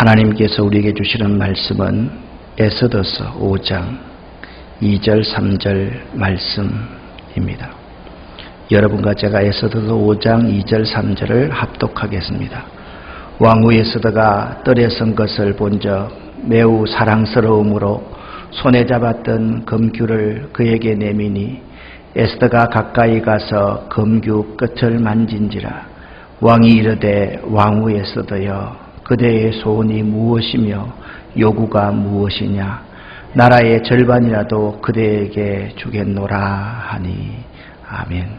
하나님께서 우리에게 주시는 말씀은 에스더서 5장 2절 3절 말씀입니다. 여러분과 제가 에스더서 5장 2절 3절을 합독하겠습니다. 왕후 에스더가 뜰에 선 것을 본적 매우 사랑스러움으로 손에 잡았던 금규를 그에게 내미니 에스더가 가까이 가서 금규 끝을 만진지라. 왕이 이르되 왕후 에스더여 그대의 소원이 무엇이며 요구가 무엇이냐? 나라의 절반이라도 그대에게 주겠노라 하니. 아멘.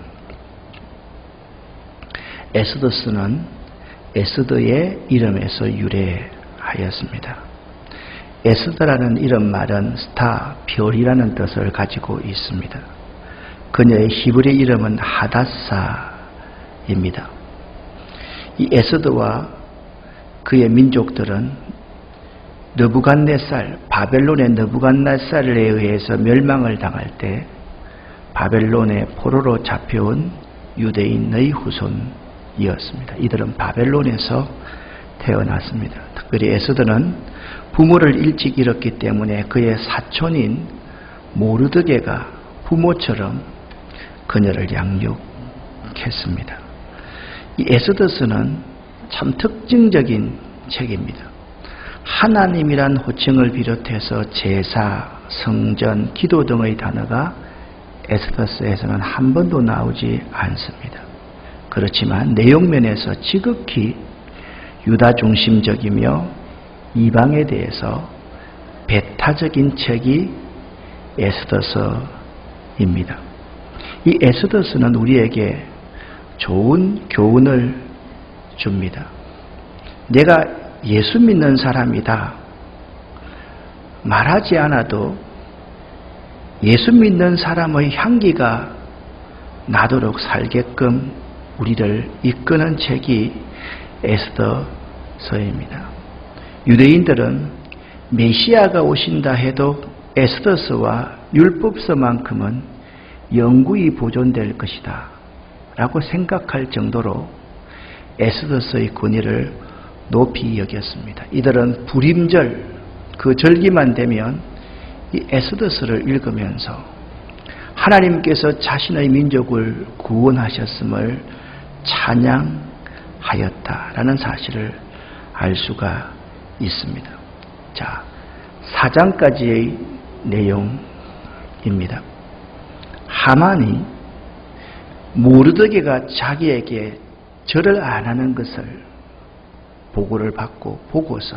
에스더스는 에스더의 이름에서 유래하였습니다. 에스더라는 이름 말은 스타, 별이라는 뜻을 가지고 있습니다. 그녀의 히브리 이름은 하닷사입니다. 이 에스더와 그의 민족들은 느부갓네살, 바벨론의 느부갓네살에 의해서 멸망을 당할 때 바벨론의 포로로 잡혀온 유대인의 후손이었습니다. 이들은 바벨론에서 태어났습니다. 특별히 에스더는 부모를 일찍 잃었기 때문에 그의 사촌인 모르드게가 부모처럼 그녀를 양육했습니다. 이 에스더서는 참 특징적인 책입니다. 하나님이란 호칭을 비롯해서 제사, 성전, 기도 등의 단어가 에스더서에서는 한 번도 나오지 않습니다. 그렇지만 내용면에서 지극히 유다 중심적이며 이방에 대해서 배타적인 책이 에스더서입니다. 이 에스더서는 우리에게 좋은 교훈을 줍니다. 내가 예수 믿는 사람이다 말하지 않아도 예수 믿는 사람의 향기가 나도록 살게끔 우리를 이끄는 책이 에스더서입니다. 유대인들은 메시아가 오신다 해도 에스더서와 율법서만큼은 영구히 보존될 것이다 라고 생각할 정도로 에스더서의 권위를 높이 여겼습니다. 이들은 불임절, 그 절기만 되면 이 에스더서를 읽으면서 하나님께서 자신의 민족을 구원하셨음을 찬양하였다라는 사실을 알 수가 있습니다. 자, 4장까지의 내용입니다. 하만이 모르드게가 자기에게 절을 안 하는 것을 보고를 받고 보고서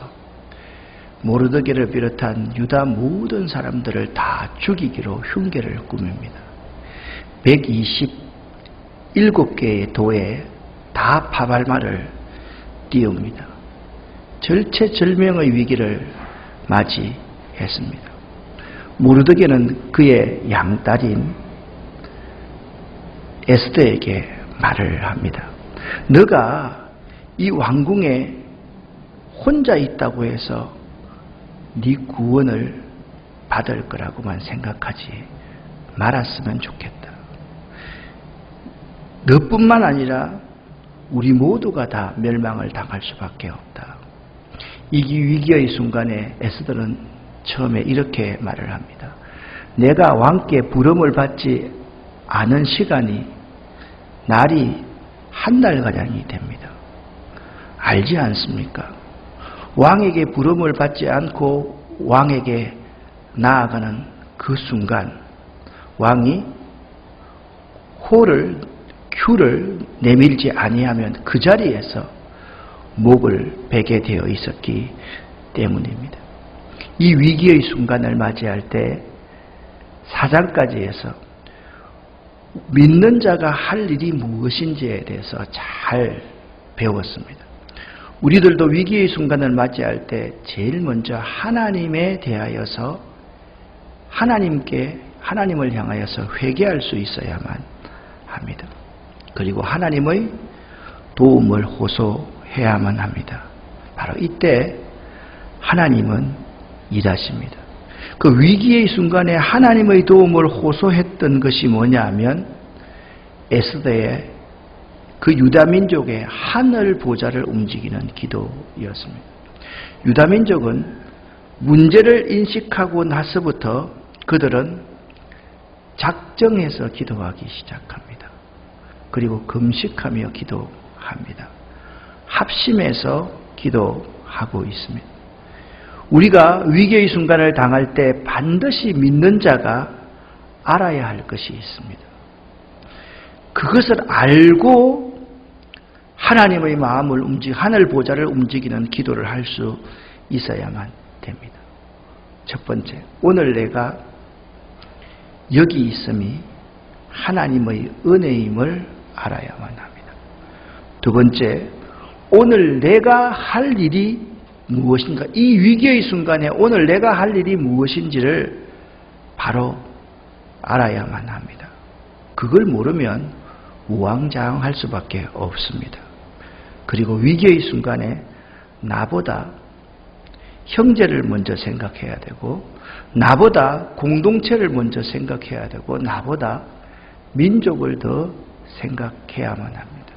모르드게를 비롯한 유다 모든 사람들을 다 죽이기로 흉계를 꾸밉니다. 127개의 도에 다 파발마를 띄웁니다. 절체절명의 위기를 맞이했습니다. 모르드게는 그의 양딸인 에스더에게 말을 합니다. 너가 이 왕궁에 혼자 있다고 해서 네 구원을 받을 거라고만 생각하지 말았으면 좋겠다. 너뿐만 아니라 우리 모두가 다 멸망을 당할 수밖에 없다. 이 위기의 순간에 에스더는 처음에 이렇게 말을 합니다. 내가 왕께 부름을 받지 않은 시간이 날이 한 달가량이 됩니다. 알지 않습니까? 왕에게 부름을 받지 않고 왕에게 나아가는 그 순간 왕이 큐를 내밀지 아니하면 그 자리에서 목을 베게 되어 있었기 때문입니다. 이 위기의 순간을 맞이할 때 4장까지 해서 믿는 자가 할 일이 무엇인지에 대해서 잘 배웠습니다. 우리들도 위기의 순간을 맞이할 때 제일 먼저 하나님에 대하여서 하나님을 향하여서 회개할 수 있어야만 합니다. 그리고 하나님의 도움을 호소해야만 합니다. 바로 이때 하나님은 일하십니다. 그 위기의 순간에 하나님의 도움을 호소했던 것이 뭐냐 하면 에스더의 그 유다 민족의 하늘 보좌를 움직이는 기도였습니다. 유다민족은 문제를 인식하고 나서부터 그들은 작정해서 기도하기 시작합니다. 그리고 금식하며 기도합니다. 합심해서 기도하고 있습니다. 우리가 위기의 순간을 당할 때 반드시 믿는 자가 알아야 할 것이 있습니다. 그것을 알고 하나님의 마음을 하늘 보좌를 움직이는 기도를 할 수 있어야만 됩니다. 첫 번째, 오늘 내가 여기 있음이 하나님의 은혜임을 알아야만 합니다. 두 번째, 오늘 내가 할 일이 무엇인가, 이 위기의 순간에 오늘 내가 할 일이 무엇인지를 바로 알아야만 합니다. 그걸 모르면 우왕좌왕할 수밖에 없습니다. 그리고 위기의 순간에 나보다 형제를 먼저 생각해야 되고, 나보다 공동체를 먼저 생각해야 되고, 나보다 민족을 더 생각해야만 합니다.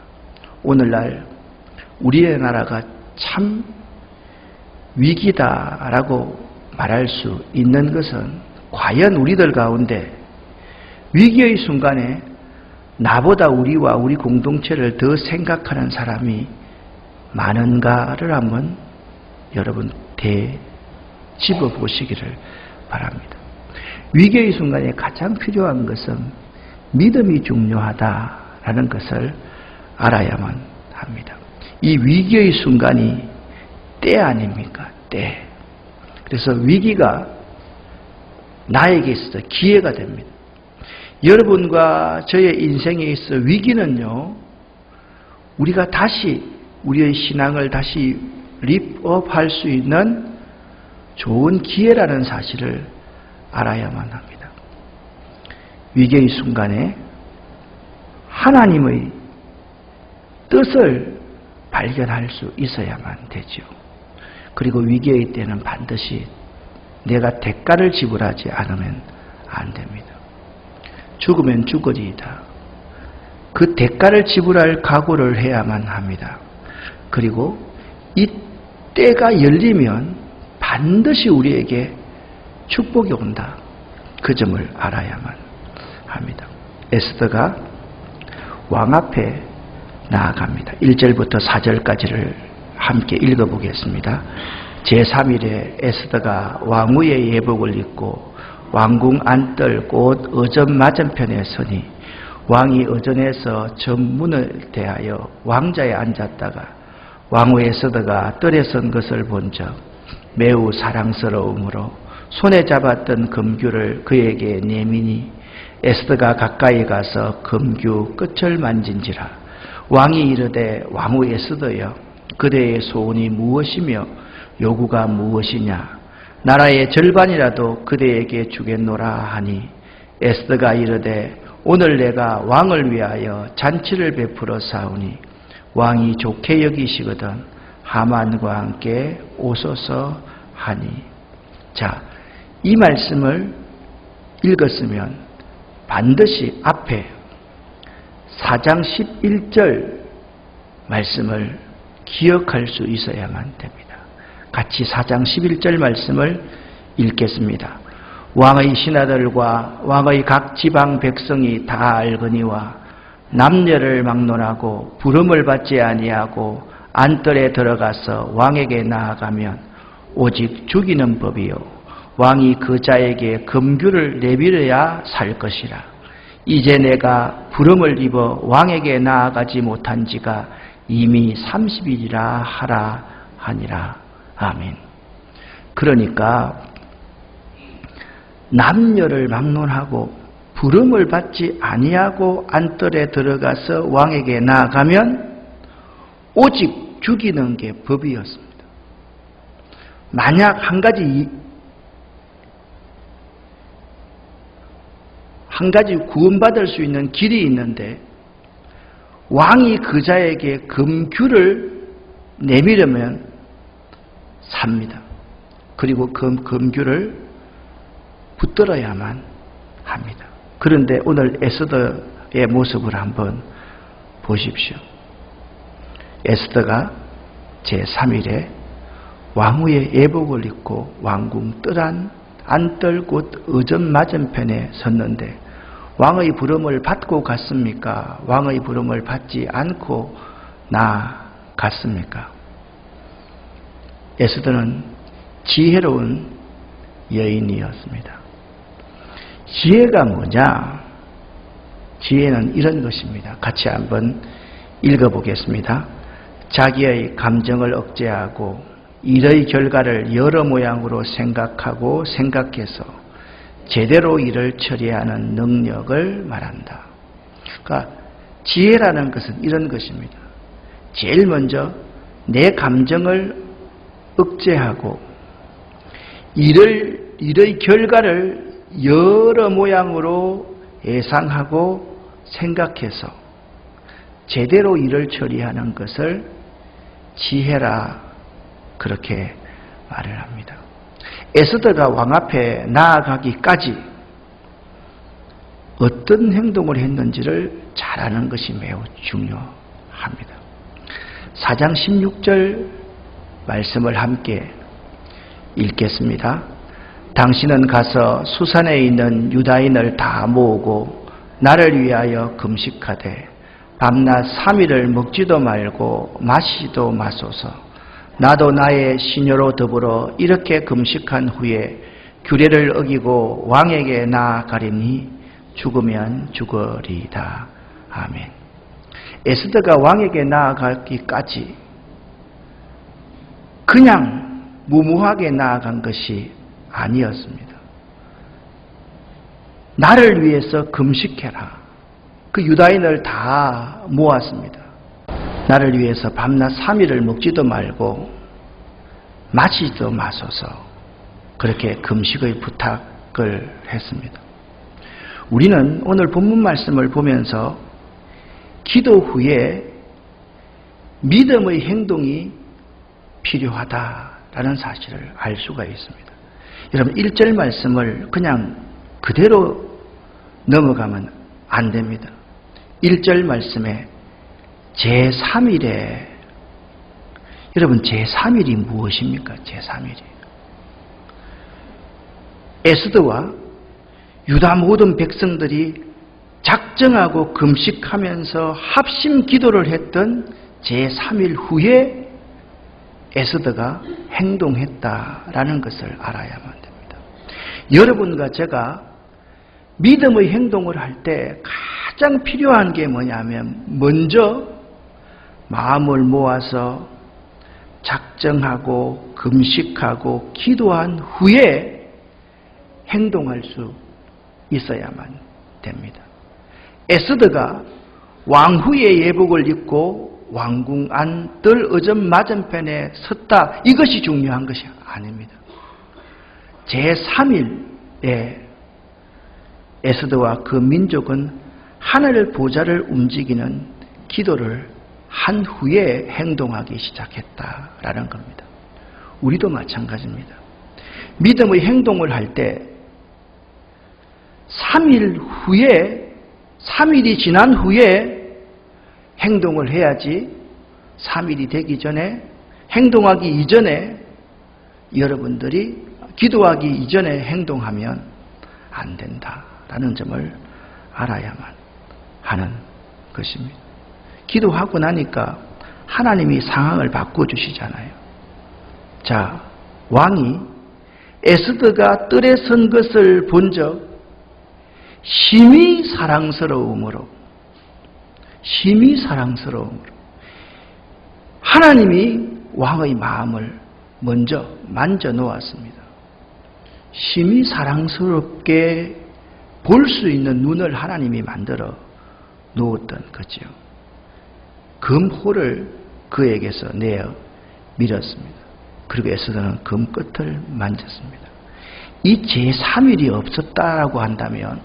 오늘날 우리의 나라가 참 위기다라고 말할 수 있는 것은 과연 우리들 가운데 위기의 순간에 나보다 우리와 우리 공동체를 더 생각하는 사람이 많은가를 한번 여러분 되짚어 보시기를 바랍니다. 위기의 순간에 가장 필요한 것은 믿음이 중요하다라는 것을 알아야만 합니다. 이 위기의 순간이 때 아닙니까? 때. 그래서 위기가 나에게 있어서 기회가 됩니다. 여러분과 저의 인생에 있어 위기는요, 우리가 다시 우리의 신앙을 다시 립업할 수 있는 좋은 기회라는 사실을 알아야만 합니다. 위기의 순간에 하나님의 뜻을 발견할 수 있어야만 되죠. 그리고 위기의 때는 반드시 내가 대가를 지불하지 않으면 안 됩니다. 죽으면 죽으리이다. 그 대가를 지불할 각오를 해야만 합니다. 그리고 이 때가 열리면 반드시 우리에게 축복이 온다. 그 점을 알아야만 합니다. 에스더가 왕 앞에 나아갑니다. 1절부터 4절까지를 함께 읽어보겠습니다. 제3일에 에스더가 왕후의 예복을 입고 왕궁 안뜰 곧 어전 맞은편에 서니 왕이 어전에서 전문을 대하여 왕자에 앉았다가 왕후 에스더가 뜰에 선 것을 본 적 매우 사랑스러움으로 손에 잡았던 금규를 그에게 내미니 에스더가 가까이 가서 금규 끝을 만진지라. 왕이 이르되 왕후 에스더여 그대의 소원이 무엇이며 요구가 무엇이냐. 나라의 절반이라도 그대에게 주겠노라 하니 에스더가 이르되 오늘 내가 왕을 위하여 잔치를 베풀어 사오니 왕이 좋게 여기시거든 하만과 함께 오소서 하니. 자, 이 말씀을 읽었으면 반드시 앞에 4장 11절 말씀을 기억할 수 있어야만 됩니다. 같이 4장 11절 말씀을 읽겠습니다. 왕의 신하들과 왕의 각 지방 백성이 다 알거니와 남녀를 막론하고 부름을 받지 아니하고 안뜰에 들어가서 왕에게 나아가면 오직 죽이는 법이요 왕이 그 자에게 금규를 내밀어야 살 것이라. 이제 내가 부름을 입어 왕에게 나아가지 못한 지가 이미 30일이라 하라 하니라. 아멘. 그러니까 남녀를 막론하고 부름을 받지 아니하고 안뜰에 들어가서 왕에게 나아가면 오직 죽이는 게 법이었습니다. 만약 한 가지 구원받을 수 있는 길이 있는데 왕이 그 자에게 금규를 내밀으면 삽니다. 그리고 그 금규를 붙들어야만 합니다. 그런데 오늘 에스더의 모습을 한번 보십시오. 에스더가 제3일에 왕후의 예복을 입고 왕궁 안뜰 곳 의전 맞은편에 섰는데 왕의 부름을 받고 갔습니까? 왕의 부름을 받지 않고 나갔습니까? 에스더는 지혜로운 여인이었습니다. 지혜가 뭐냐? 지혜는 이런 것입니다. 같이 한번 읽어보겠습니다. 자기의 감정을 억제하고 일의 결과를 여러 모양으로 생각하고 생각해서 제대로 일을 처리하는 능력을 말한다. 그러니까 지혜라는 것은 이런 것입니다. 제일 먼저 내 감정을 억제하고 일의 결과를 여러 모양으로 예상하고 생각해서 제대로 일을 처리하는 것을 지혜라 그렇게 말을 합니다. 에스더가 왕 앞에 나아가기까지 어떤 행동을 했는지를 잘 아는 것이 매우 중요합니다. 4장 16절 말씀을 함께 읽겠습니다. 당신은 가서 수산에 있는 유다인을 다 모으고 나를 위하여 금식하되 밤낮 3일을 먹지도 말고 마시지도 마소서. 나도 나의 시녀로 더불어 이렇게 금식한 후에 규례를 어기고 왕에게 나아가리니 죽으면 죽으리이다. 아멘. 에스더가 왕에게 나아가기까지 그냥 무모하게 나아간 것이 아니었습니다. 나를 위해서 금식해라. 그 유다인을 다 모았습니다. 나를 위해서 밤낮 3일을 먹지도 말고 마시지도 마소서. 그렇게 금식의 부탁을 했습니다. 우리는 오늘 본문 말씀을 보면서 기도 후에 믿음의 행동이 필요하다라는 사실을 알 수가 있습니다. 여러분 1절 말씀을 그냥 그대로 넘어가면 안 됩니다. 1절 말씀에 제3일에 여러분 제3일이 무엇입니까? 제3일이 에스더와 유다 모든 백성들이 작정하고 금식하면서 합심 기도를 했던 제3일 후에 에스더가 행동했다라는 것을 알아야만 됩니다. 여러분과 제가 믿음의 행동을 할 때 가장 필요한 게 뭐냐면 먼저 마음을 모아서 작정하고 금식하고 기도한 후에 행동할 수 있어야만 됩니다. 에스더가 왕후의 예복을 입고 왕궁 안 뜰 의전 맞은편에 섰다. 이것이 중요한 것이 아닙니다. 제3일에 에스더와 그 민족은 하늘 보좌를 움직이는 기도를 한 후에 행동하기 시작했다라는 겁니다. 우리도 마찬가지입니다. 믿음의 행동을 할 때 3일 후에 3일이 지난 후에 행동을 해야지 3일이 되기 전에 행동하기 이전에 여러분들이 기도하기 이전에 행동하면 안 된다라는 점을 알아야만 하는 것입니다. 기도하고 나니까 하나님이 상황을 바꿔주시잖아요. 자, 왕이 에스더가 뜰에 선 것을 본 적 심히 사랑스러움으로 하나님이 왕의 마음을 먼저 만져 놓았습니다. 심히 사랑스럽게 볼 수 있는 눈을 하나님이 만들어 놓았던 거죠. 금호를 그에게서 내어 밀었습니다. 그리고 에스더는 금 끝을 만졌습니다. 이 제3일이 없었다라고 한다면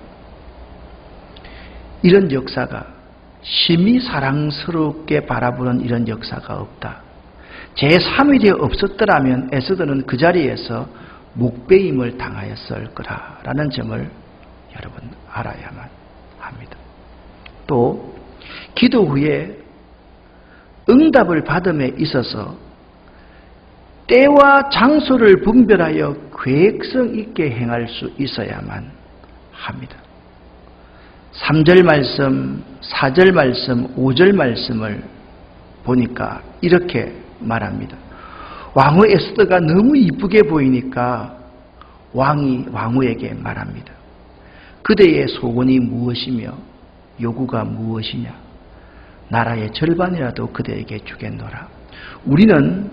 이런 역사가 심히 사랑스럽게 바라보는 이런 역사가 없다. 제3일이 없었더라면 에스더는 그 자리에서 묵배임을 당하였을 거라는 점을 여러분 알아야만 합니다. 또 기도 후에 응답을 받음에 있어서 때와 장소를 분별하여 계획성 있게 행할 수 있어야만 합니다. 3절 말씀, 4절 말씀, 5절 말씀을 보니까 이렇게 말합니다. 왕후 에스더가 너무 이쁘게 보이니까 왕이 왕후에게 말합니다. 그대의 소원이 무엇이며 요구가 무엇이냐? 나라의 절반이라도 그대에게 주겠노라. 우리는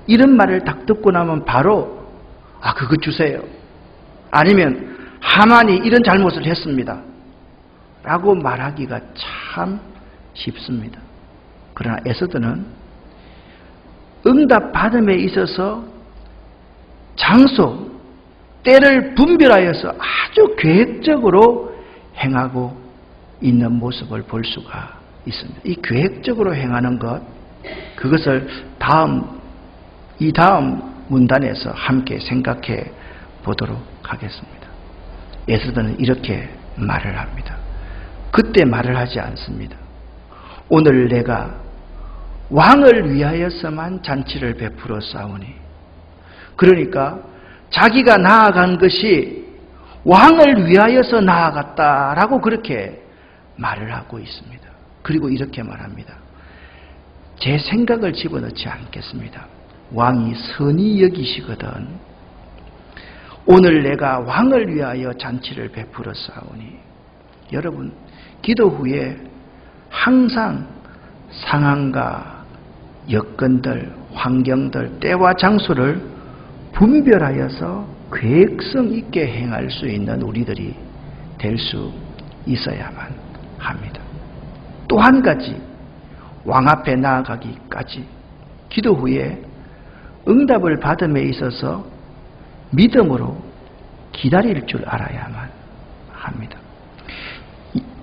이런 말을 딱 듣고 나면 바로 그거 주세요. 아니면 하만이 이런 잘못을 했습니다. 라고 말하기가 참 쉽습니다. 그러나 에스더는 응답 받음에 있어서 장소, 때를 분별하여서 아주 계획적으로 행하고 있는 모습을 볼 수가 있습니다. 이 계획적으로 행하는 것, 그것을 이 다음 문단에서 함께 생각해 보도록 하겠습니다. 에스더는 이렇게 말을 합니다. 그때 말을 하지 않습니다. 오늘 내가 왕을 위하여서만 잔치를 베풀어 싸우니, 그러니까 자기가 나아간 것이 왕을 위하여서 나아갔다라고 그렇게 말을 하고 있습니다. 그리고 이렇게 말합니다. 제 생각을 집어넣지 않겠습니다. 왕이 선히 여기시거든 오늘 내가 왕을 위하여 잔치를 베풀어 싸우니. 여러분, 기도 후에 항상 상황과 여건들, 환경들, 때와 장소를 분별하여서 계획성 있게 행할 수 있는 우리들이 될 수 있어야만 합니다. 또 한 가지, 왕 앞에 나아가기까지 기도 후에 응답을 받음에 있어서 믿음으로 기다릴 줄 알아야만 합니다.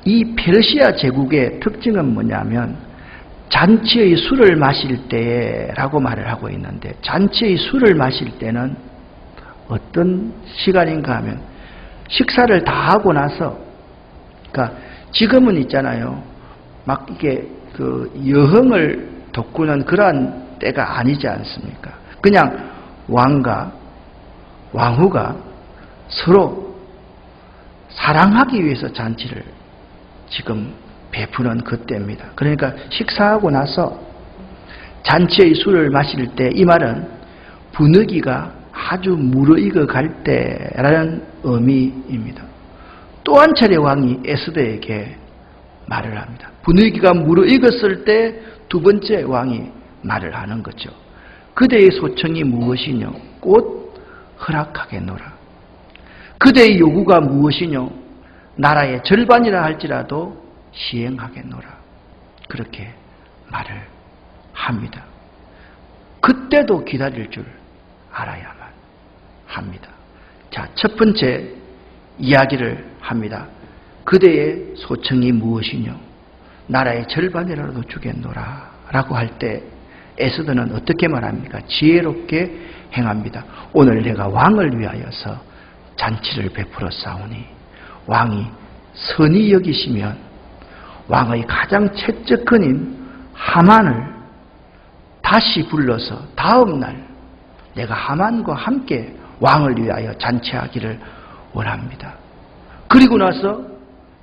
이 페르시아 제국의 특징은 뭐냐면 잔치의 술을 마실 때라고 말을 하고 있는데, 잔치의 술을 마실 때는 어떤 시간인가 하면 식사를 다 하고 나서, 그러니까 지금은 있잖아요. 막 이게 그 여흥을 돋구는 그러한 때가 아니지 않습니까? 그냥 왕과 왕후가 서로 사랑하기 위해서 잔치를 지금 베푸는 그때입니다. 그러니까 식사하고 나서 잔치의 술을 마실 때, 이 말은 분위기가 아주 무르익어 갈 때라는 의미입니다. 또 한 차례 왕이 에스더에게 말을 합니다. 분위기가 무르익었을 때 두 번째 왕이 말을 하는 거죠. 그대의 소청이 무엇이뇨? 곧 허락하겠노라. 그대의 요구가 무엇이뇨? 나라의 절반이라 할지라도 시행하겠노라. 그렇게 말을 합니다. 그때도 기다릴 줄 알아야만 합니다. 자, 첫 번째 이야기를 합니다. 그대의 소청이 무엇이뇨? 나라의 절반이라도 주겠노라 라고 할 때 에스더는 어떻게 말합니까? 지혜롭게 행합니다. 오늘 내가 왕을 위하여서 잔치를 베풀어 싸우니 왕이 선히 여기시면 왕의 가장 최적근인 하만을 다시 불러서 다음 날 내가 하만과 함께 왕을 위하여 잔치하기를 원합니다. 그리고 나서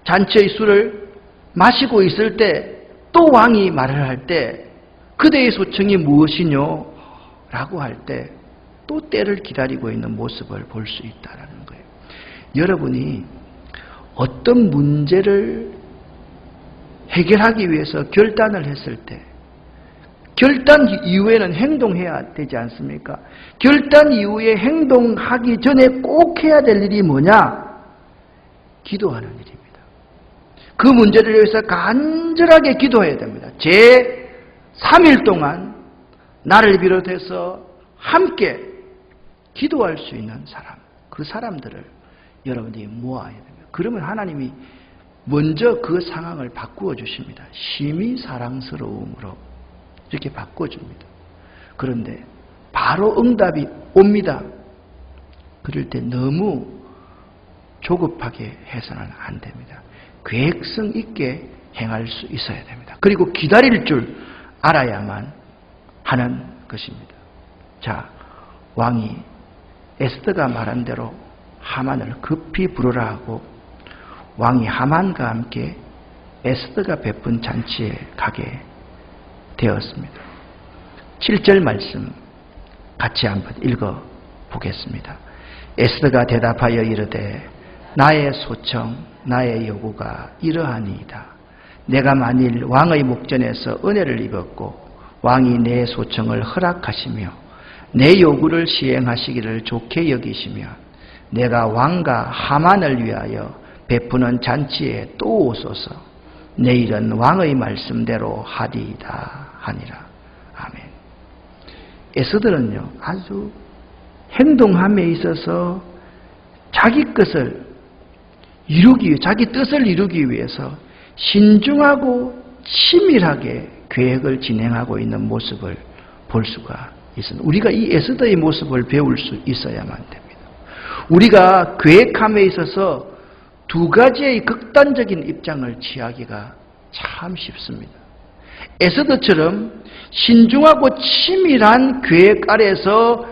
잔치의 술을 마시고 있을 때 또 왕이 말을 할 때 그대의 소청이 무엇이뇨? 라고 할 때 또 때를 기다리고 있는 모습을 볼 수 있다는 거예요. 여러분이 어떤 문제를 해결하기 위해서 결단을 했을 때 결단 이후에는 행동해야 되지 않습니까? 결단 이후에 행동하기 전에 꼭 해야 될 일이 뭐냐? 기도하는 일입니다. 그 문제를 위해서 간절하게 기도해야 됩니다. 제 3일 동안 나를 비롯해서 함께 기도할 수 있는 사람, 그 사람들을 여러분들이 모아야 됩니다. 그러면 하나님이 먼저 그 상황을 바꾸어 주십니다. 심히 사랑스러움으로 이렇게 바꿔줍니다. 그런데 바로 응답이 옵니다. 그럴 때 너무 조급하게 해서는 안 됩니다. 계획성 있게 행할 수 있어야 됩니다. 그리고 기다릴 줄 알아야만 하는 것입니다. 자, 왕이 에스더가 말한 대로 하만을 급히 부르라 하고 왕이 하만과 함께 에스더가 베푼 잔치에 가게 되었습니다. 7절 말씀 같이 한번 읽어 보겠습니다. 에스더가 대답하여 이르되 나의 소청 나의 요구가 이러하니이다. 내가 만일 왕의 목전에서 은혜를 입었고 왕이 내 소청을 허락하시며 내 요구를 시행하시기를 좋게 여기시며 내가 왕과 하만을 위하여 베푸는 잔치에 또 오소서. 내일은 왕의 말씀대로 하리이다 하니라. 아멘. 에스더는요, 아주 행동함에 있어서 자기 것을 자기 뜻을 이루기 위해서 신중하고 치밀하게 계획을 진행하고 있는 모습을 볼 수가 있습니다. 우리가 이 에스더의 모습을 배울 수 있어야만 됩니다. 우리가 계획함에 있어서 두 가지의 극단적인 입장을 취하기가 참 쉽습니다. 에스더처럼 신중하고 치밀한 계획 아래서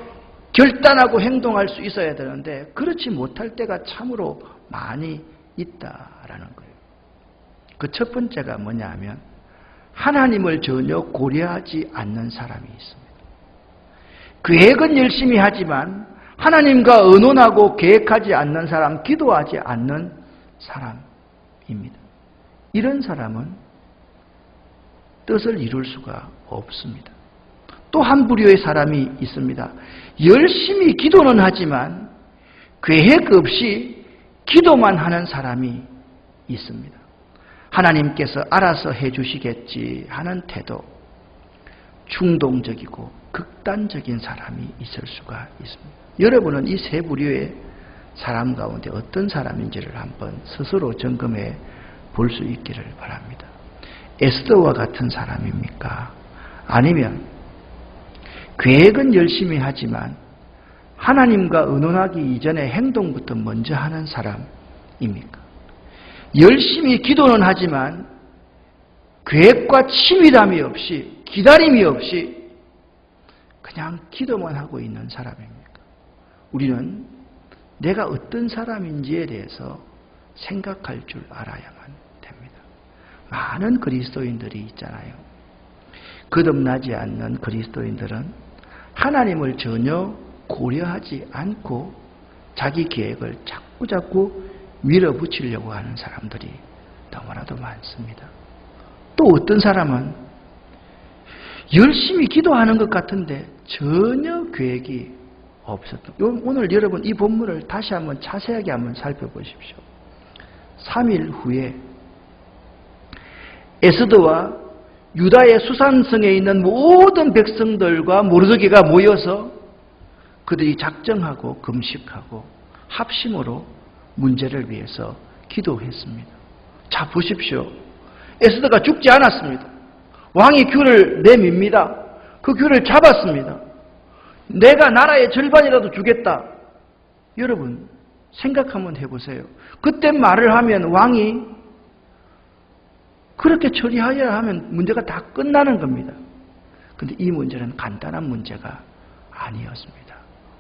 결단하고 행동할 수 있어야 되는데 그렇지 못할 때가 참으로 많이 있다라는 거예요. 그 첫 번째가 뭐냐 하면 하나님을 전혀 고려하지 않는 사람이 있습니다. 계획은 열심히 하지만 하나님과 의논하고 계획하지 않는 사람, 기도하지 않는 사람입니다. 이런 사람은 뜻을 이룰 수가 없습니다. 또 한 부류의 사람이 있습니다. 열심히 기도는 하지만 계획 없이 기도만 하는 사람이 있습니다. 하나님께서 알아서 해주시겠지 하는 태도, 충동적이고 극단적인 사람이 있을 수가 있습니다. 여러분은 이 세 부류의 사람 가운데 어떤 사람인지를 한번 스스로 점검해 볼 수 있기를 바랍니다. 에스더와 같은 사람입니까? 아니면 계획은 열심히 하지만 하나님과 의논하기 이전에 행동부터 먼저 하는 사람입니까? 열심히 기도는 하지만 계획과 치밀함이 없이 기다림이 없이 그냥 기도만 하고 있는 사람입니까? 우리는 내가 어떤 사람인지에 대해서 생각할 줄 알아야만 됩니다. 많은 그리스도인들이 있잖아요. 거듭나지 않는 그리스도인들은 하나님을 전혀 고려하지 않고 자기 계획을 자꾸자꾸 밀어붙이려고 하는 사람들이 너무나도 많습니다. 또 어떤 사람은 열심히 기도하는 것 같은데 전혀 계획이 없었던. 오늘 여러분 이 본문을 다시 한번 자세하게 한번 살펴보십시오. 3일 후에 에스더와 유다의 수산성에 있는 모든 백성들과 모르드게가 모여서 그들이 작정하고 금식하고 합심으로 문제를 위해서 기도했습니다. 자, 보십시오. 에스더가 죽지 않았습니다. 왕이 귤을 내밉니다. 그 귤을 잡았습니다. 내가 나라의 절반이라도 주겠다. 여러분 생각 한번 해보세요. 그때 말을 하면 왕이 그렇게 처리하여야 하면 문제가 다 끝나는 겁니다. 그런데 이 문제는 간단한 문제가 아니었습니다.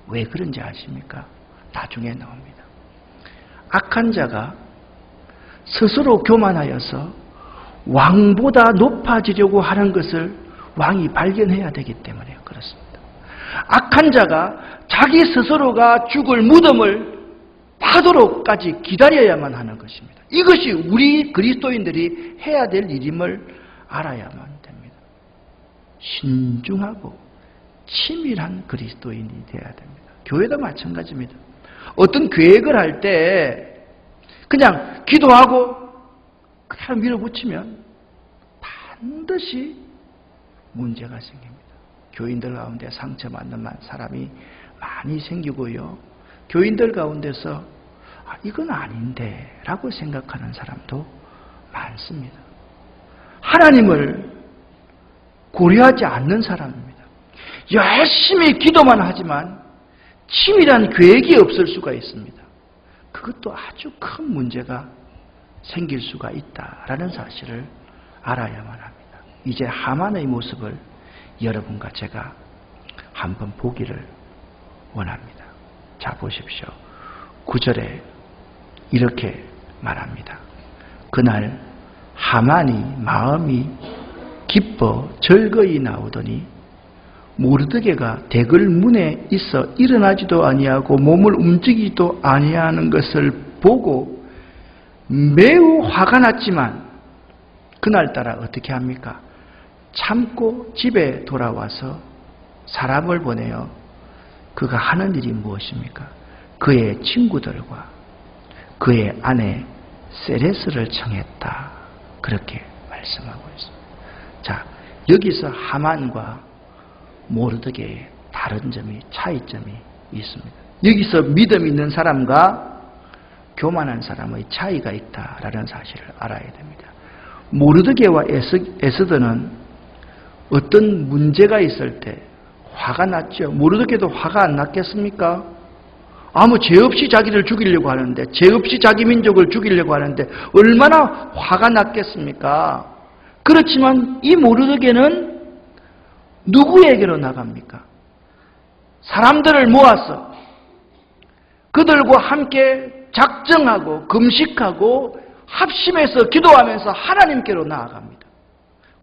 왜 그런지 아십니까? 나중에 나옵니다. 악한 자가 스스로 교만하여서 왕보다 높아지려고 하는 것을 왕이 발견해야 되기 때문에 그렇습니다. 악한 자가 자기 스스로가 죽을 무덤을 파도록까지 기다려야만 하는 것입니다. 이것이 우리 그리스도인들이 해야 될 일임을 알아야만 됩니다. 신중하고 치밀한 그리스도인이 되어야 됩니다. 교회도 마찬가지입니다. 어떤 계획을 할 때 그냥 기도하고 그냥 밀어붙이면 반드시 문제가 생깁니다. 교인들 가운데 상처받는 사람이 많이 생기고요. 교인들 가운데서 이건 아닌데 라고 생각하는 사람도 많습니다. 하나님을 고려하지 않는 사람입니다. 열심히 기도만 하지만 치밀한 계획이 없을 수가 있습니다. 그것도 아주 큰 문제가 생길 수가 있다라는 사실을 알아야만 합니다. 이제 하만의 모습을 여러분과 제가 한번 보기를 원합니다. 자, 보십시오. 9절에 이렇게 말합니다. 그날 하만이 마음이 기뻐 즐거이 나오더니 모르드게가 대궐 문에 있어 일어나지도 아니하고 몸을 움직이지도 아니하는 것을 보고 매우 화가 났지만 그날따라 어떻게 합니까? 참고 집에 돌아와서 사람을 보내어 그가 하는 일이 무엇입니까? 그의 친구들과 그의 아내 세레스를 청했다. 그렇게 말씀하고 있습니다. 자, 여기서 하만과 모르드게의 다른 점이, 차이점이 있습니다. 여기서 믿음 있는 사람과 교만한 사람의 차이가 있다라는 사실을 알아야 됩니다. 모르드게와 에스더는 어떤 문제가 있을 때 화가 났죠. 모르드게도 화가 안 났겠습니까? 아무 죄 없이 자기를 죽이려고 하는데, 죄 없이 자기 민족을 죽이려고 하는데 얼마나 화가 났겠습니까? 그렇지만 이 모르드게는 누구에게로 나갑니까? 사람들을 모아서 그들과 함께 작정하고 금식하고 합심해서 기도하면서 하나님께로 나아갑니다.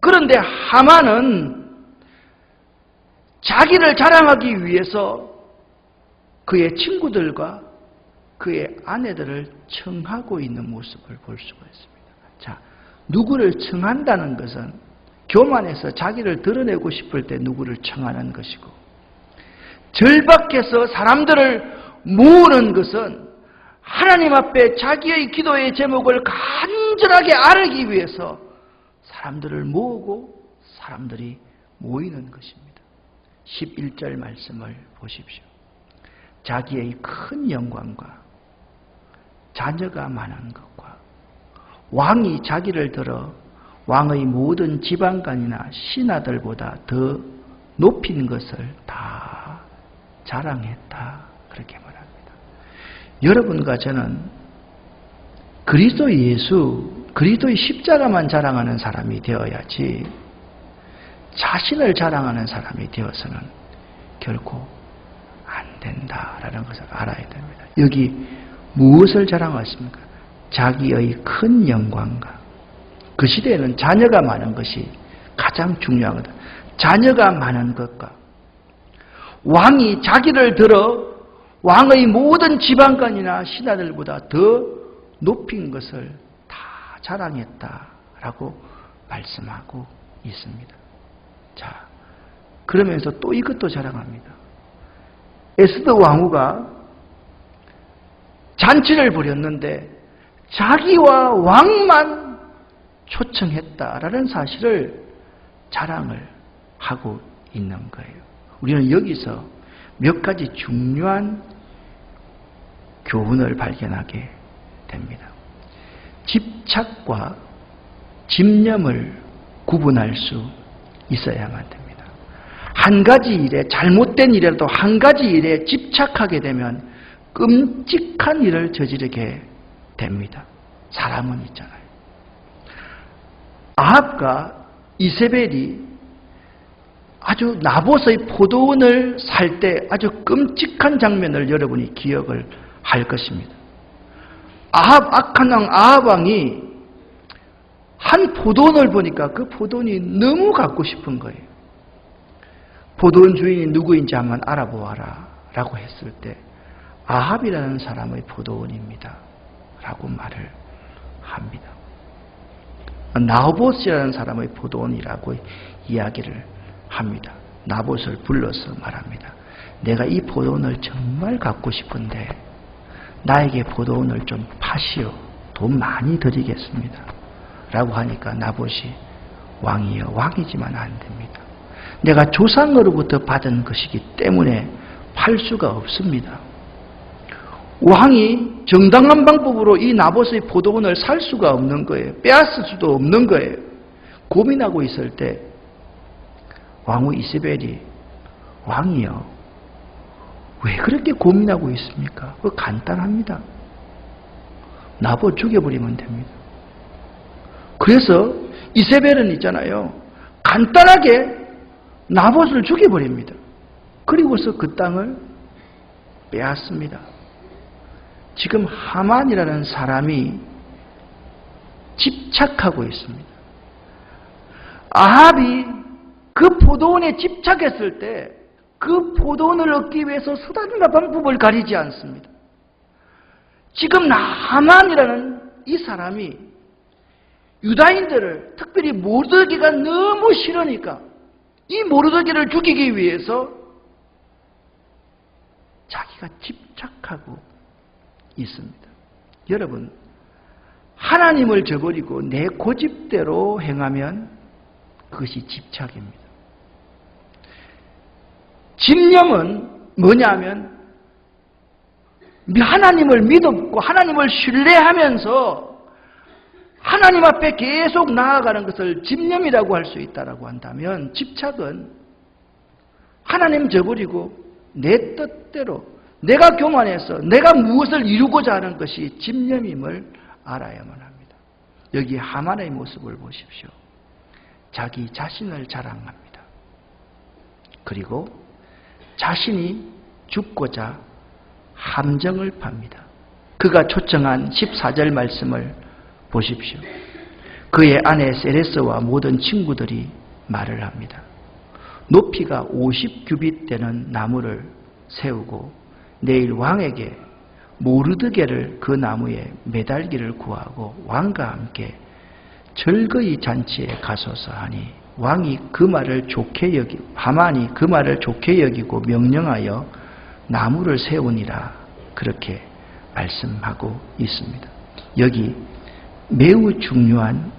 그런데 하만은 자기를 자랑하기 위해서 그의 친구들과 그의 아내들을 청하고 있는 모습을 볼 수가 있습니다. 자, 누구를 청한다는 것은 교만해서 자기를 드러내고 싶을 때 누구를 청하는 것이고, 절박해서 사람들을 모으는 것은 하나님 앞에 자기의 기도의 제목을 간절하게 아르기 위해서 사람들을 모으고 사람들이 모이는 것입니다. 11절 말씀을 보십시오. 자기의 큰 영광과 자녀가 많은 것과 왕이 자기를 들어 왕의 모든 지방간이나 신하들보다 더 높인 것을 다 자랑했다. 그렇게 말합니다. 여러분과 저는 그리스도 예수, 그리스도의 십자가만 자랑하는 사람이 되어야지 자신을 자랑하는 사람이 되어서는 결코 안 된다라는 것을 알아야 됩니다. 여기 무엇을 자랑하십니까? 자기의 큰 영광과, 그 시대에는 자녀가 많은 것이 가장 중요하거든. 자녀가 많은 것과 왕이 자기를 들어 왕의 모든 지방간이나 신하들보다 더 높인 것을 다 자랑했다라고 말씀하고 있습니다. 자, 그러면서 또 이것도 자랑합니다. 에스더 왕후가 잔치를 벌였는데 자기와 왕만 초청했다라는 사실을 자랑을 하고 있는 거예요. 우리는 여기서 몇 가지 중요한 교훈을 발견하게 됩니다. 집착과 집념을 구분할 수 있어야만 됩니다. 한 가지 일에, 잘못된 일이라도 한 가지 일에 집착하게 되면 끔찍한 일을 저지르게 됩니다. 사람은 있잖아요. 아합과 이세벨이 아주 나봇의 포도원을 살 때 아주 끔찍한 장면을 여러분이 기억을 할 것입니다. 악한 왕 아합 왕이 한 포도원을 보니까 그 포도원이 너무 갖고 싶은 거예요. 포도원 주인이 누구인지 한번 알아보아라 라고 했을 때 아합이라는 사람의 포도원입니다 라고 말을 합니다. 나봇이라는 사람의 포도원이라고 이야기를 합니다. 나봇을 불러서 말합니다. 내가 이 포도원을 정말 갖고 싶은데 나에게 포도원을 좀 파시오. 돈 많이 드리겠습니다. 라고 하니까 나봇이 왕이여, 왕이지만 안 됩니다. 내가 조상으로부터 받은 것이기 때문에 팔 수가 없습니다. 왕이 정당한 방법으로 이 나봇의 포도원을 살 수가 없는 거예요. 빼앗을 수도 없는 거예요. 고민하고 있을 때 왕후 이세벨이 왕이여, 왜 그렇게 고민하고 있습니까? 그거 간단합니다. 나봇 죽여버리면 됩니다. 그래서 이세벨은 있잖아요. 간단하게 나봇을 죽여버립니다. 그리고서 그 땅을 빼앗습니다. 지금 하만이라는 사람이 집착하고 있습니다. 아합이 그 포도원에 집착했을 때 그 포도원을 얻기 위해서 수단과 방법을 가리지 않습니다. 지금 하만이라는 이 사람이 유다인들을, 특별히 모르드게가 너무 싫으니까 이 모르드게를 죽이기 위해서 자기가 집착하고 있습니다. 여러분, 하나님을 저버리고 내 고집대로 행하면 그것이 집착입니다. 집념은 뭐냐면 하나님을 믿고 하나님을 신뢰하면서 하나님 앞에 계속 나아가는 것을 집념이라고 할 수 있다고 한다면, 집착은 하나님 저버리고 내 뜻대로 내가 교만해서 내가 무엇을 이루고자 하는 것이 집념임을 알아야만 합니다. 여기 하만의 모습을 보십시오. 자기 자신을 자랑합니다. 그리고 자신이 죽고자 함정을 팝니다. 그가 초청한 14절 말씀을 보십시오. 그의 아내 세레스와 모든 친구들이 말을 합니다. 높이가 50규빗 되는 나무를 세우고 내일 왕에게 모르드게를 그 나무에 매달기를 구하고 왕과 함께 절거이 잔치에 가소서 하니, 왕이 그 말을 좋게 여기고 하만이 그 말을 좋게 여기고 명령하여 나무를 세우니라, 그렇게 말씀하고 있습니다. 여기 매우 중요한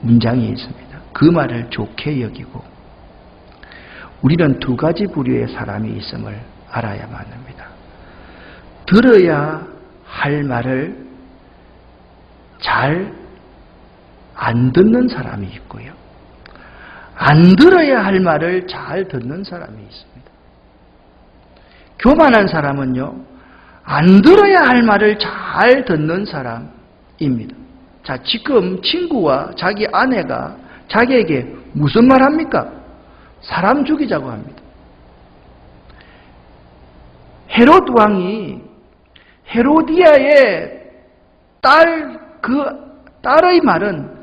문장이 있습니다. 그 말을 좋게 여기고. 우리는 두 가지 부류의 사람이 있음을 알아야만 합니다. 들어야 할 말을 잘 안 듣는 사람이 있고요, 안 들어야 할 말을 잘 듣는 사람이 있습니다. 교만한 사람은요, 안 들어야 할 말을 잘 듣는 사람입니다. 자, 지금 친구와 자기 아내가 자기에게 무슨 말 합니까? 사람 죽이자고 합니다. 헤롯 왕이 헤로디아의 딸의 말은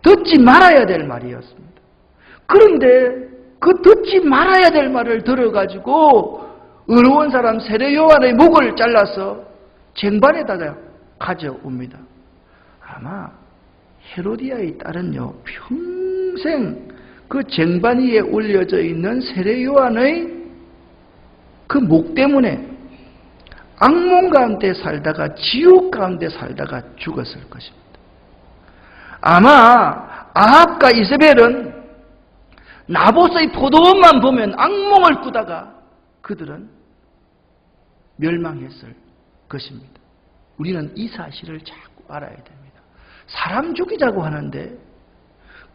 듣지 말아야 될 말이었습니다. 그런데 그 듣지 말아야 될 말을 들어가지고 의로운 사람 세례 요한의 목을 잘라서 쟁반에다가 가져옵니다. 아마 헤로디아의 딸은요, 평생 그 쟁반 위에 올려져 있는 세례 요한의 그 목 때문에 악몽 가운데 살다가 지옥 가운데 살다가 죽었을 것입니다. 아마 아합과 이세벨은 나봇의 포도원만 보면 악몽을 꾸다가 그들은 멸망했을 것입니다. 우리는 이 사실을 자꾸 알아야 됩니다. 사람 죽이자고 하는데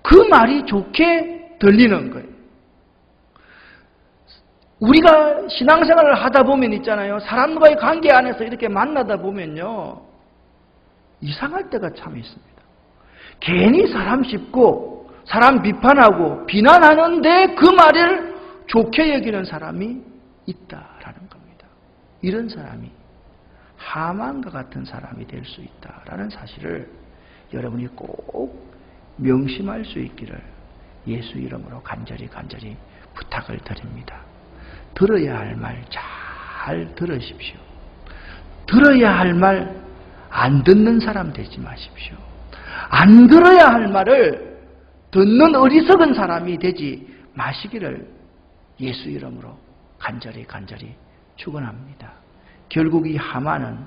그 말이 좋게 들리는 거예요. 우리가 신앙생활을 하다 보면 있잖아요, 사람과의 관계 안에서 이렇게 만나다 보면요, 이상할 때가 참 있습니다. 괜히 사람 씹고 사람 비판하고 비난하는데 그 말을 좋게 여기는 사람이 있다라는 겁니다. 이런 사람이 하만과 같은 사람이 될 수 있다라는 사실을 여러분이 꼭 명심할 수 있기를 예수 이름으로 간절히 부탁을 드립니다. 들어야 할 말 잘 들으십시오. 들어야 할 말 안 듣는 사람 되지 마십시오. 안 들어야 할 말을 듣는 어리석은 사람이 되지 마시기를 예수 이름으로 간절히 축원합니다. 결국 이 하만은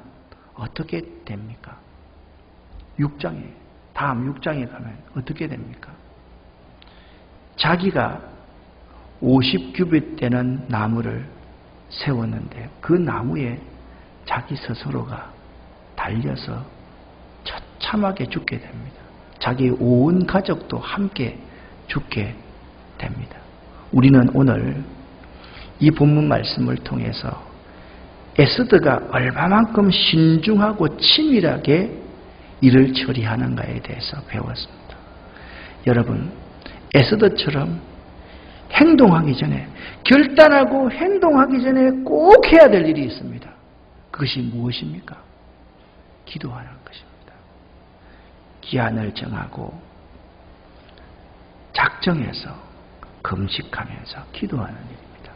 어떻게 됩니까? 다음 6장에 가면 어떻게 됩니까? 자기가 50규빗 되는 나무를 세웠는데 그 나무에 자기 스스로가 달려서 처참하게 죽게 됩니다. 자기 온 가족도 함께 죽게 됩니다. 우리는 오늘 이 본문 말씀을 통해서 에스더가 얼마만큼 신중하고 치밀하게 일을 처리하는가에 대해서 배웠습니다. 여러분, 에스더처럼 행동하기 전에, 결단하고 행동하기 전에 꼭 해야 될 일이 있습니다. 그것이 무엇입니까? 기도하는 것입니다. 기한을 정하고 작정해서 금식하면서 기도하는 일입니다.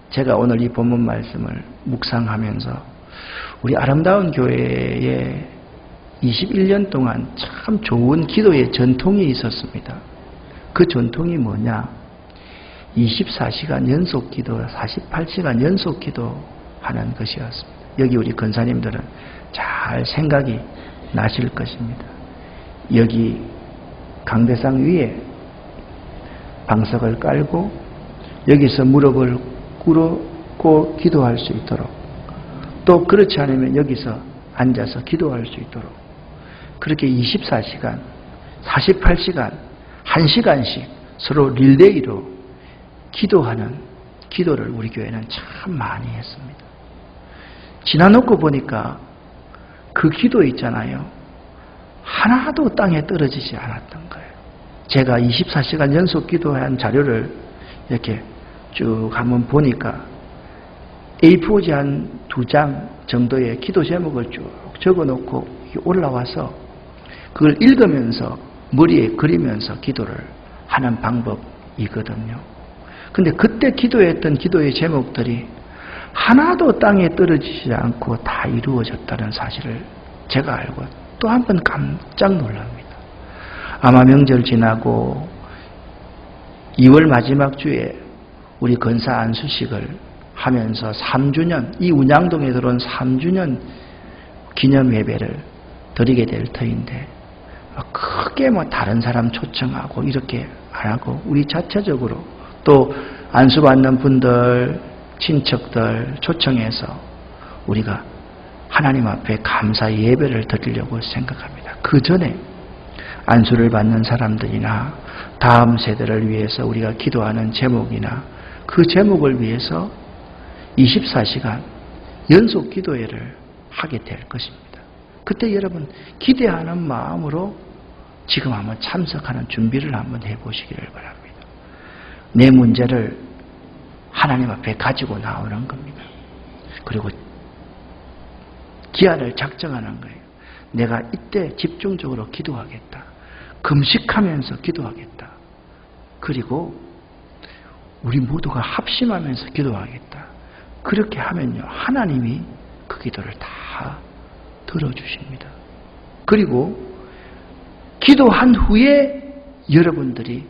제가 오늘 이 본문 말씀을 묵상하면서 우리 아름다운 교회에 21년 동안 참 좋은 기도의 전통이 있었습니다. 그 전통이 뭐냐? 24시간 연속 기도, 48시간 연속 기도하는 것이었습니다. 여기 우리 권사님들은 잘 생각이 나실 것입니다. 여기 강대상 위에 방석을 깔고 여기서 무릎을 꿇고 기도할 수 있도록, 또 그렇지 않으면 여기서 앉아서 기도할 수 있도록, 그렇게 24시간, 48시간, 1시간씩 서로 릴레이로 기도하는 기도를 우리 교회는 참 많이 했습니다. 지나놓고 보니까 그 기도 있잖아요. 하나도 땅에 떨어지지 않았던 거예요. 제가 24시간 연속 기도한 자료를 이렇게 쭉 한번 보니까 A4지 한 2장 정도의 기도 제목을 쭉 적어놓고 올라와서 그걸 읽으면서 머리에 그리면서 기도를 하는 방법이거든요. 근데 그때 기도했던 기도의 제목들이 하나도 땅에 떨어지지 않고 다 이루어졌다는 사실을 제가 알고 또 한 번 깜짝 놀랍니다. 아마 명절 지나고 2월 마지막 주에 우리 건사 안수식을 하면서 3주년, 이 운양동에 들어온 3주년 기념 예배를 드리게 될 터인데, 크게 다른 사람 초청하고 이렇게 안 하고 우리 자체적으로 또 안수받는 분들, 친척들 초청해서 우리가 하나님 앞에 감사 예배를 드리려고 생각합니다. 그 전에 안수를 받는 사람들이나 다음 세대를 위해서 우리가 기도하는 제목이나 그 제목을 위해서 24시간 연속 기도회를 하게 될 것입니다. 그때 여러분 기대하는 마음으로 지금 한번 참석하는 준비를 한번 해보시기를 바랍니다. 내 문제를 하나님 앞에 가지고 나오는 겁니다. 그리고 기한을 작정하는 거예요. 내가 이때 집중적으로 기도하겠다. 금식하면서 기도하겠다. 그리고 우리 모두가 합심하면서 기도하겠다. 그렇게 하면요, 하나님이 그 기도를 다 들어주십니다. 그리고 기도한 후에 여러분들이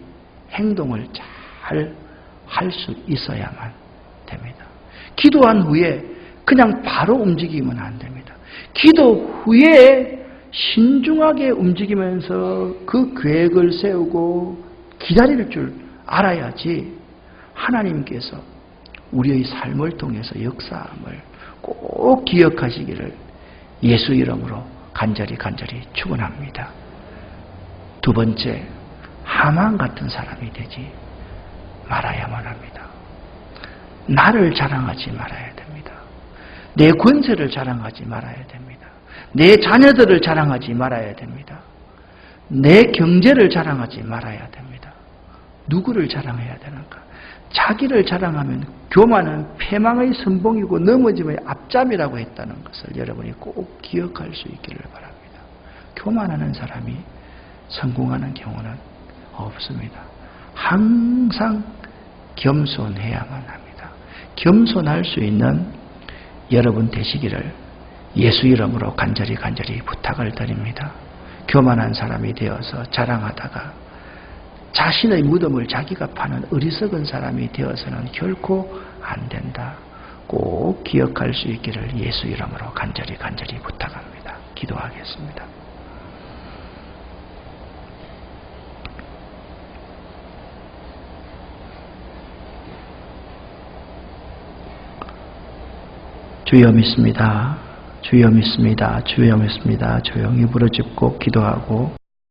행동을 잘 할 수 있어야만 됩니다. 기도한 후에 그냥 바로 움직이면 안 됩니다. 기도 후에 신중하게 움직이면서 그 계획을 세우고 기다릴 줄 알아야지 하나님께서 우리의 삶을 통해서 역사함을 꼭 기억하시기를 예수 이름으로 간절히 축원합니다. 두 번째, 하만 같은 사람이 되지 말아야만 합니다. 나를 자랑하지 말아야 됩니다. 내 권세를 자랑하지 말아야 됩니다. 내 자녀들을 자랑하지 말아야 됩니다. 내 경제를 자랑하지 말아야 됩니다. 누구를 자랑해야 되는가? 자기를 자랑하면 교만은 패망의 선봉이고 넘어짐의 앞잠이라고 했다는 것을 여러분이 꼭 기억할 수 있기를 바랍니다. 교만하는 사람이 성공하는 경우는 없습니다. 항상 겸손해야만 합니다. 겸손할 수 있는 여러분 되시기를 예수 이름으로 간절히 부탁을 드립니다. 교만한 사람이 되어서 자랑하다가 자신의 무덤을 자기가 파는 어리석은 사람이 되어서는 결코 안 된다. 꼭 기억할 수 있기를 예수 이름으로 간절히 부탁합니다. 기도하겠습니다. 주여 믿습니다. 주여 믿습니다. 주여 믿습니다. 조용히 부르짖고 기도하고